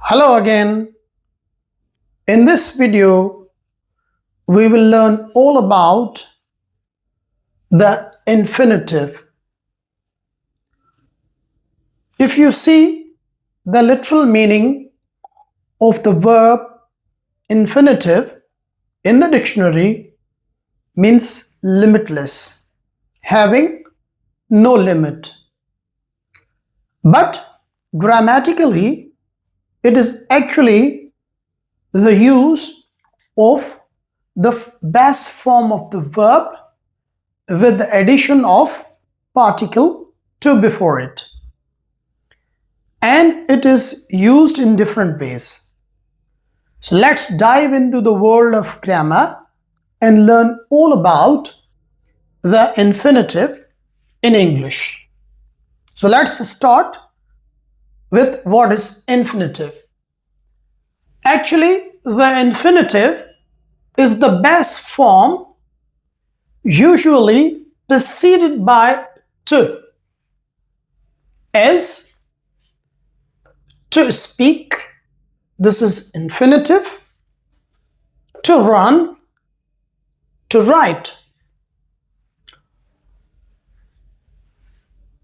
Hello again. In this video, we will learn all about the infinitive. If you see the literal meaning of the verb infinitive in the dictionary, means limitless, having no limit. But grammatically, it is actually the use of the base form of the verb with the addition of particle to before it. And it is used in different ways. So let's dive into the world of grammar and learn all about the infinitive in English. So let's start with what is infinitive. Actually, the infinitive is the base form usually preceded by to, as to speak, this is infinitive, to run, to write.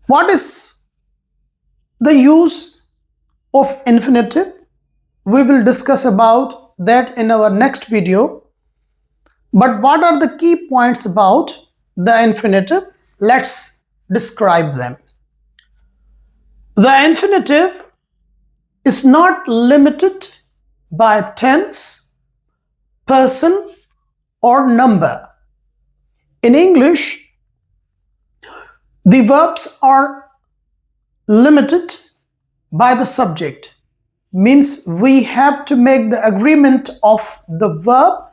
What is the use of infinitive? We will discuss about that in our next video. But what are the key points about the infinitive? Let's describe them. The infinitive is not limited by tense, person, or number. In English, the verbs are limited by the subject. Means we have to make the agreement of the verb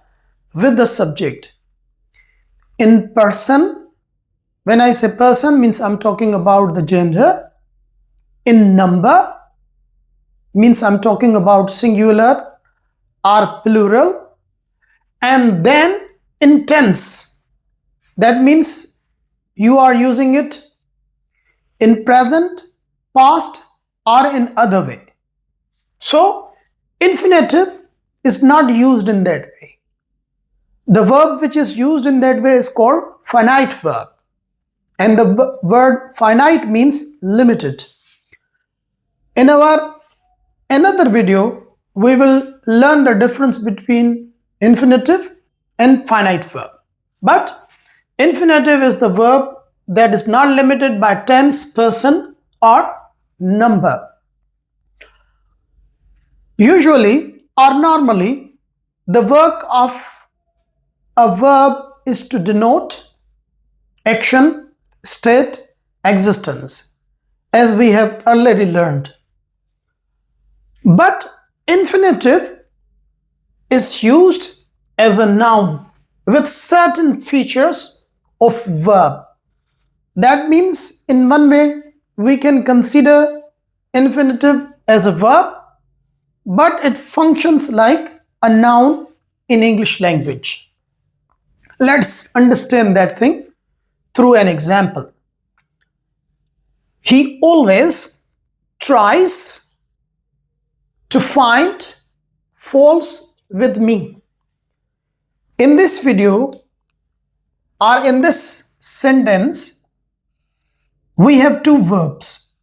with the subject. In person, when I say person, means I'm talking about the gender. In number, means I'm talking about singular or plural. And then in tense, that means you are using it in present, past, or in other way. So infinitive is not used in that way. The verb which is used in that way is called finite verb. And the word finite means limited. In our another video, we will learn the difference between infinitive and finite verb. But infinitive is the verb that is not limited by tense, person, or number. Usually or normally, the work of a verb is to denote action, state, existence, as we have already learned. But infinitive is used as a noun with certain features of verb. That means in one way we can consider infinitive as a verb, but it functions like a noun in English language. Let's understand that thing through an example. He always tries to find faults with me. In this video or in this sentence, we have two verbs,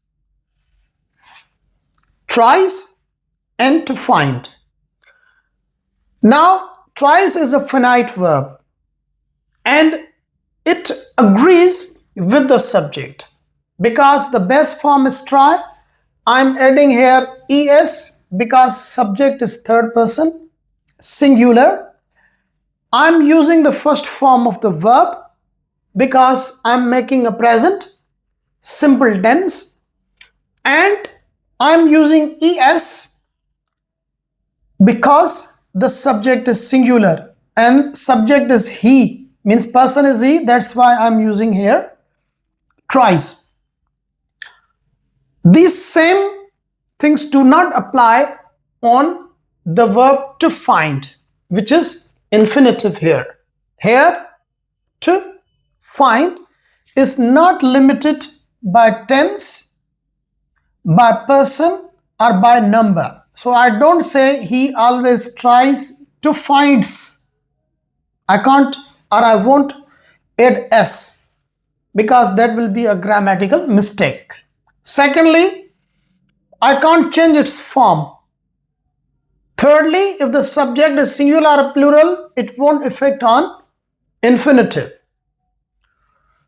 tries and to find. Now, tries is a finite verb and it agrees with the subject. Because the base form is try, I'm adding here es because subject is third person, singular. I'm using the first form of the verb because I'm making a present, simple tense, and I'm using es because the subject is singular and subject is he, means person is he, that's why I'm using here tries. These same things do not apply on the verb to find, which is infinitive here. Here, to find is not limited by tense, by person, or by number. So I don't say he always tries to finds. I can't or I won't add s because that will be a grammatical mistake. Secondly, I can't change its form. Thirdly, if the subject is singular or plural, it won't affect on infinitive.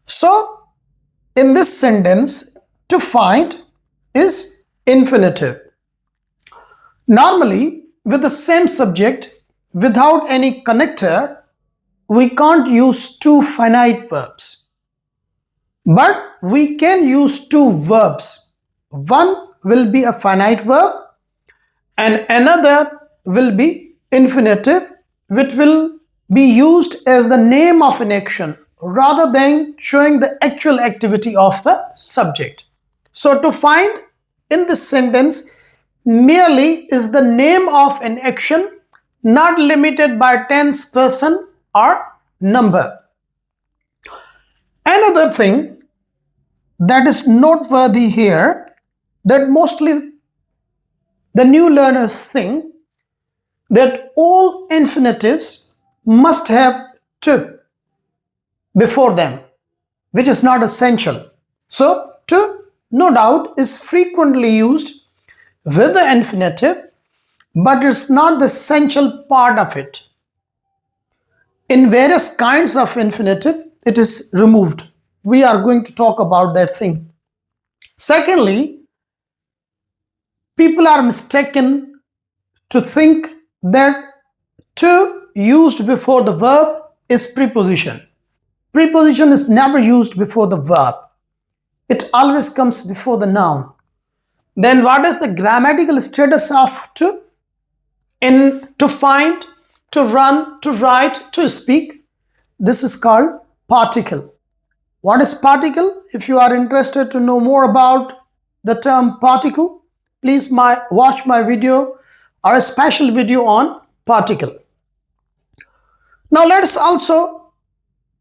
So in this sentence, to find is infinitive. Normally, with the same subject, without any connector, we can't use two finite verbs. But we can use two verbs. One will be a finite verb and another will be infinitive, which will be used as the name of an action rather than showing the actual activity of the subject. So to find in this sentence merely is the name of an action, not limited by tense, person or number. Another thing that is noteworthy here, that mostly the new learners think that all infinitives must have to before them, which is not essential. So to, no doubt, is frequently used with the infinitive, but it's not the essential part of it. In various kinds of infinitive, it is removed. We are going to talk about that thing. Secondly, people are mistaken to think that to used before the verb is preposition. Preposition is never used before the verb. It always comes before the noun. Then what is the grammatical status of to? In to find, to run, to write, to speak. This is called particle. What is particle? If you are interested to know more about the term particle, please watch my video or a special video on particle. Now let us also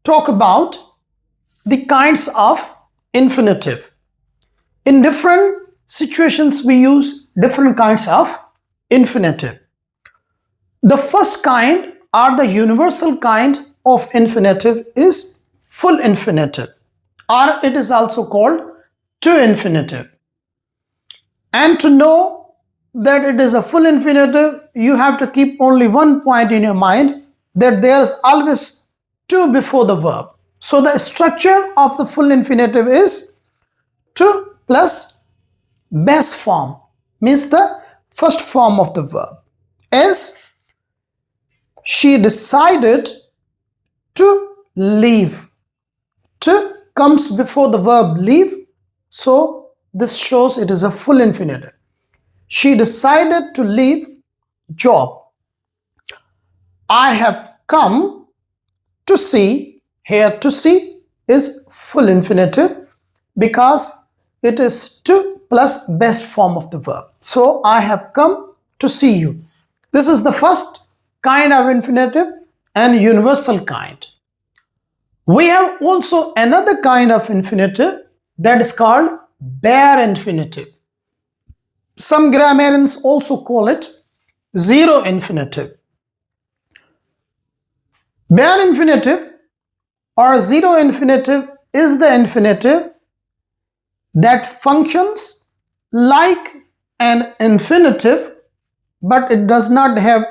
talk about the kinds of infinitive. In different situations, we use different kinds of infinitive. The first kind or the universal kind of infinitive is full infinitive, or it is also called to infinitive. And to know that it is a full infinitive, you have to keep only one point in your mind, that there is always to before the verb. So the structure of the full infinitive is to plus base form, means the first form of the verb. As she decided to leave. To comes before the verb leave, so this shows it is a full infinitive. She decided to leave job. I have come to see. Here to see is full infinitive because it is to plus best form of the verb. So I have come to see you. This is the first kind of infinitive and universal kind. We have also another kind of infinitive that is called bare infinitive. Some grammarians also call it zero infinitive. Bare infinitive or zero infinitive is the infinitive that functions like an infinitive, but it does not have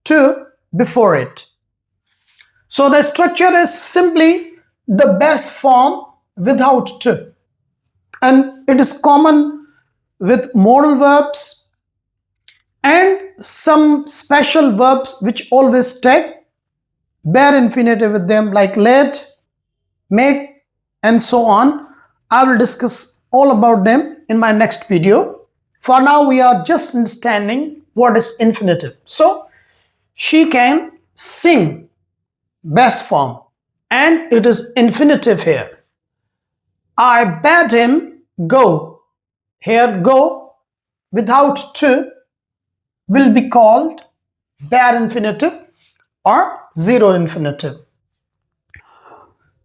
to before it. So the structure is simply the base form without to, and it is common with modal verbs and some special verbs which always take bare infinitive with them, like let, make, and so on. I will discuss all about them in my next video. For now, we are just understanding what is infinitive. So she can sing, base form, and it is infinitive here. I bade him go. Here go without to will be called bare infinitive or zero infinitive.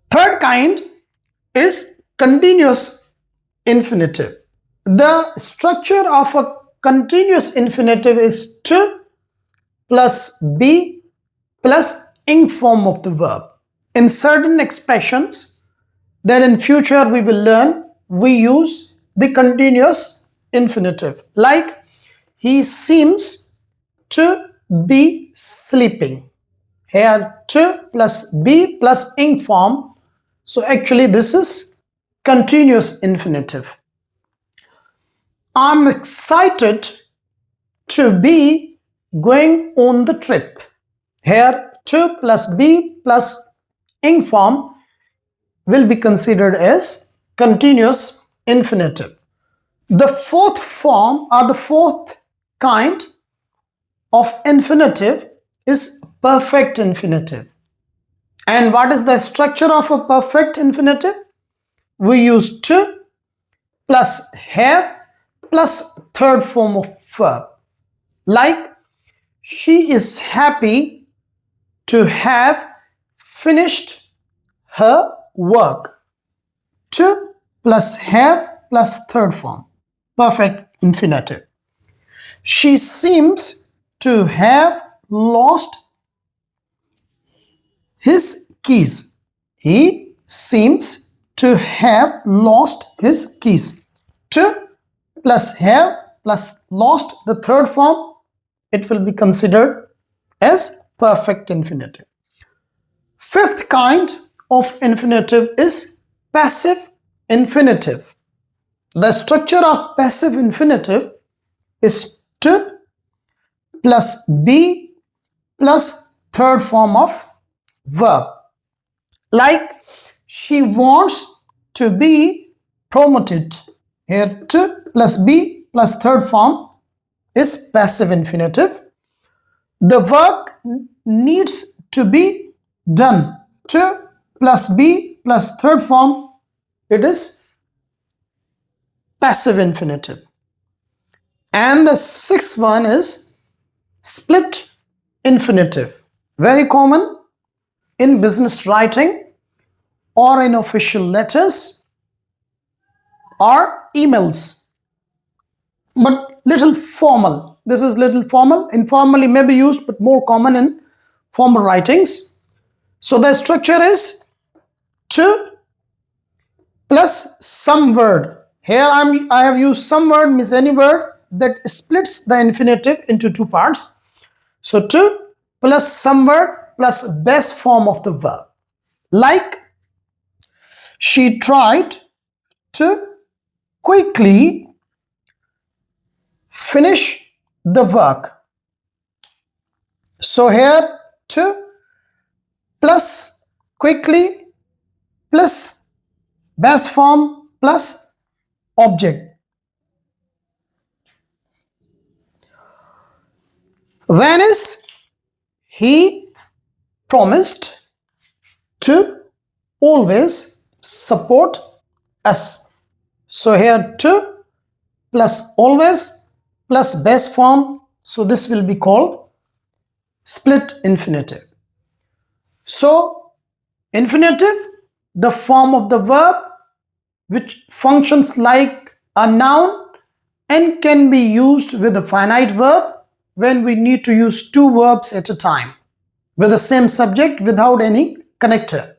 Third kind is continuous infinitive. The structure of a continuous infinitive is to plus be plus ing form of the verb. In certain expressions that in future we will learn, we use the continuous infinitive. Like, he seems to be sleeping. Here, to plus be plus ing form. So actually this is continuous infinitive. I'm excited to be going on the trip. Here, to plus be plus ing form will be considered as continuous infinitive. The fourth form or the fourth kind of infinitive is perfect infinitive. And what is the structure of a perfect infinitive? We use to plus have plus third form of verb. Like, she is happy to have finished her work. To plus have plus third form, perfect infinitive. She seems to have lost his keys. He seems to have lost his keys. To plus have plus lost the third form, it will be considered as perfect infinitive. Fifth kind of infinitive is passive infinitive. The structure of passive infinitive is to plus be plus third form of verb. Like, she wants to be promoted. Here, to plus be plus third form is passive infinitive. The work needs to be done. To plus be plus third form, it is passive infinitive. And the sixth one is split infinitive. Very common in business writing or in official letters or emails, but little formal. This is little formal. Informally may be used, but more common in formal writings. So the structure is to plus some word. Here I have used some word, means any word that splits the infinitive into two parts. So to plus some word plus base form of the verb. Like, she tried to quickly finish the work. So here, to plus quickly plus base form plus object. Then is, he promised to always support us. So here, to plus always plus base form. So this will be called split infinitive. So infinitive, the form of the verb which functions like a noun and can be used with a finite verb when we need to use two verbs at a time with the same subject without any connector.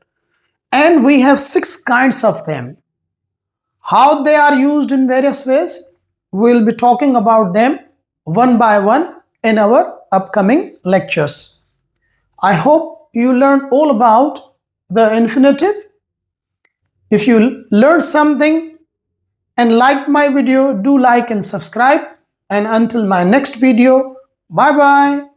And we have 6 kinds of them. How they are used in various ways, we will be talking about them one by one in our upcoming lectures. I hope you learned all about the infinitive. If you learned something and liked my video, do like and subscribe. And until my next video, bye bye.